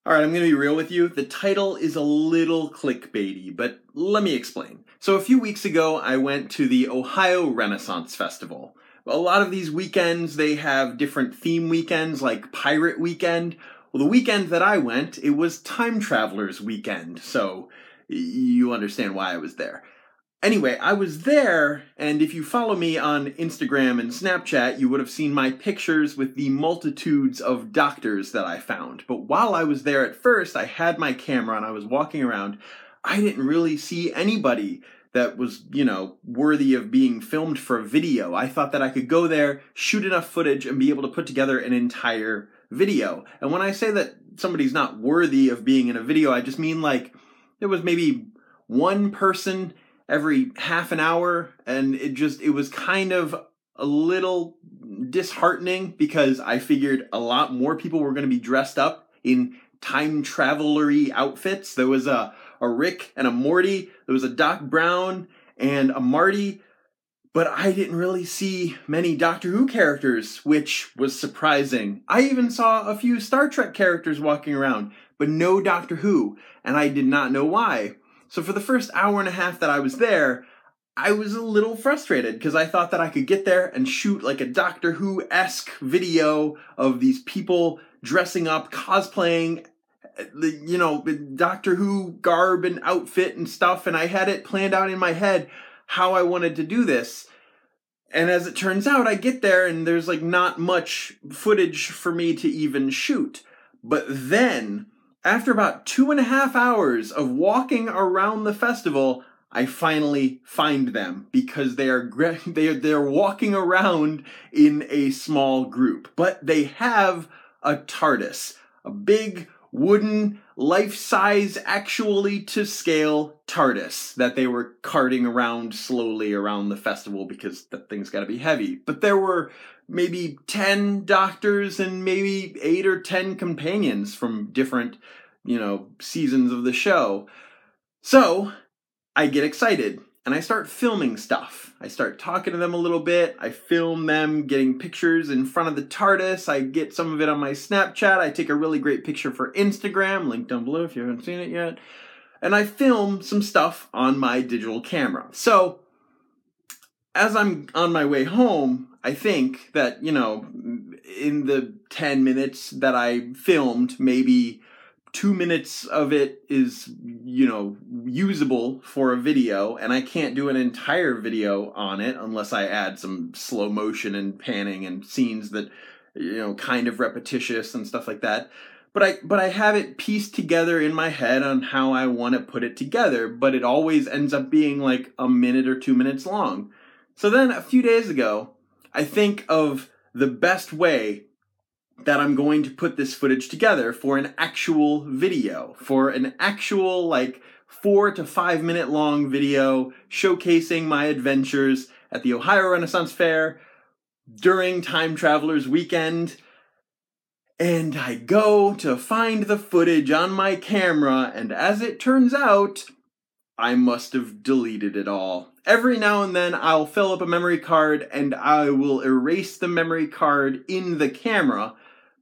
Alright, I'm going to be real with you. The title is a little clickbaity, but let me explain. So a few weeks ago, I went to the Ohio Renaissance Festival. A lot of these weekends, they have different theme weekends, like Pirate Weekend. Well, the weekend that I went, it was Time Travelers Weekend, so you understand why I was there. Anyway, I was there, and if you follow me on Instagram and Snapchat, you would have seen my pictures with the multitudes of doctors that I found. But while I was there at first, I had my camera and I was walking around. I didn't really see anybody that was, worthy of being filmed for a video. I thought that I could go there, shoot enough footage, and be able to put together an entire video. And when I say that somebody's not worthy of being in a video, I just mean like there was maybe one person every half an hour, and it was kind of a little disheartening because I figured a lot more people were going to be dressed up in time travel-y outfits. There was a Rick and a Morty, there was a Doc Brown and a Marty, but I didn't really see many Doctor Who characters, which was surprising. I even saw a few Star Trek characters walking around, but no Doctor Who, and I did not know why. So for the first hour and a half that I was there, I was a little frustrated because I thought that I could get there and shoot like a Doctor Who-esque video of these people dressing up, cosplaying, Doctor Who garb and outfit and stuff, and I had it planned out in my head how I wanted to do this. And as it turns out, I get there and there's like not much footage for me to even shoot. But then, after about 2.5 hours of walking around the festival, I finally find them because they're walking around in a small group. But they have a TARDIS, a big wooden, life-size, actually to scale TARDIS that they were carting around slowly around the festival because that thing's got to be heavy. But there were maybe 10 doctors and maybe 8 or 10 companions from different, seasons of the show. So I get excited and I start filming stuff. I start talking to them a little bit. I film them getting pictures in front of the TARDIS. I get some of it on my Snapchat. I take a really great picture for Instagram, link down below if you haven't seen it yet. And I film some stuff on my digital camera. So as I'm on my way home, I think that, in the 10 minutes that I filmed, maybe 2 minutes of it is, usable for a video, and I can't do an entire video on it unless I add some slow motion and panning and scenes that, kind of repetitious and stuff like that. But I have it pieced together in my head on how I want to put it together, but it always ends up being like a minute or 2 minutes long. So then a few days ago, I think of the best way that I'm going to put this footage together for an actual video, for an actual 4 to 5 minute long video showcasing my adventures at the Ohio Renaissance Fair during Time Travelers Weekend. And I go to find the footage on my camera, and as it turns out, I must have deleted it all. Every now and then I'll fill up a memory card and I will erase the memory card in the camera,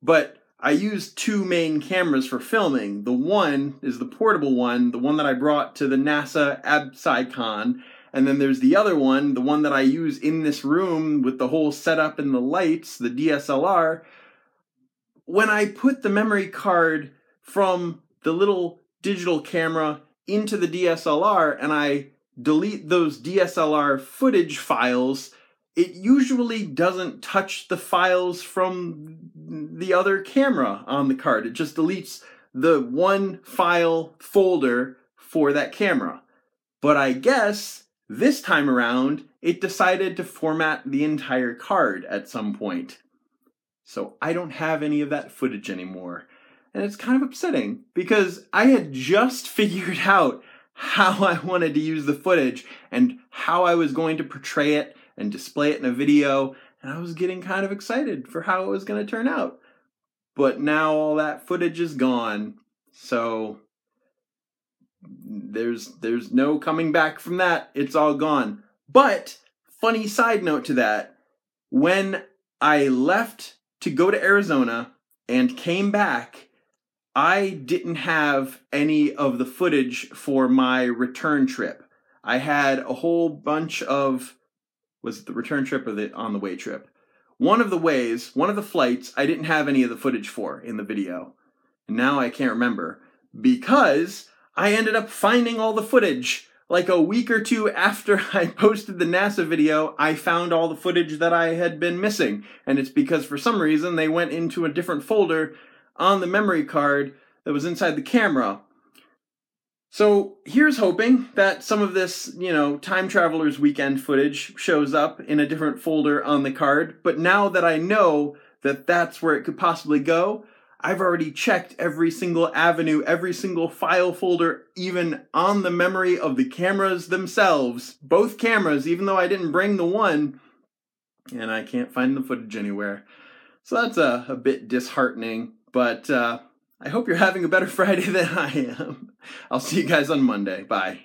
but I use 2 main cameras for filming. The one is the portable one, the one that I brought to the NASA AbSciCon, and then there's the other one, the one that I use in this room with the whole setup and the lights, the DSLR. When I put the memory card from the little digital camera into the DSLR and I delete those DSLR footage files, it usually doesn't touch the files from the other camera on the card. It just deletes the one file folder for that camera. But I guess this time around, it decided to format the entire card at some point. So I don't have any of that footage anymore. And it's kind of upsetting because I had just figured out how I wanted to use the footage and how I was going to portray it and display it in a video, and I was getting kind of excited for how it was going to turn out. But now all that footage is gone, so there's no coming back from that. It's all gone. But, funny side note to that, when I left to go to Arizona and came back, I didn't have any of the footage for my return trip. I had a whole bunch of, was it the return trip or the on the way trip? One of the flights, I didn't have any of the footage for in the video. And now I can't remember because I ended up finding all the footage. Like a week or two after I posted the NASA video, I found all the footage that I had been missing. And it's because for some reason they went into a different folder on the memory card that was inside the camera. So here's hoping that some of this, Time Traveler's Weekend footage shows up in a different folder on the card. But now that I know that that's where it could possibly go, I've already checked every single avenue, every single file folder, even on the memory of the cameras themselves. Both cameras, even though I didn't bring the one, and I can't find the footage anywhere. So that's a bit disheartening, but I hope you're having a better Friday than I am. I'll see you guys on Monday. Bye.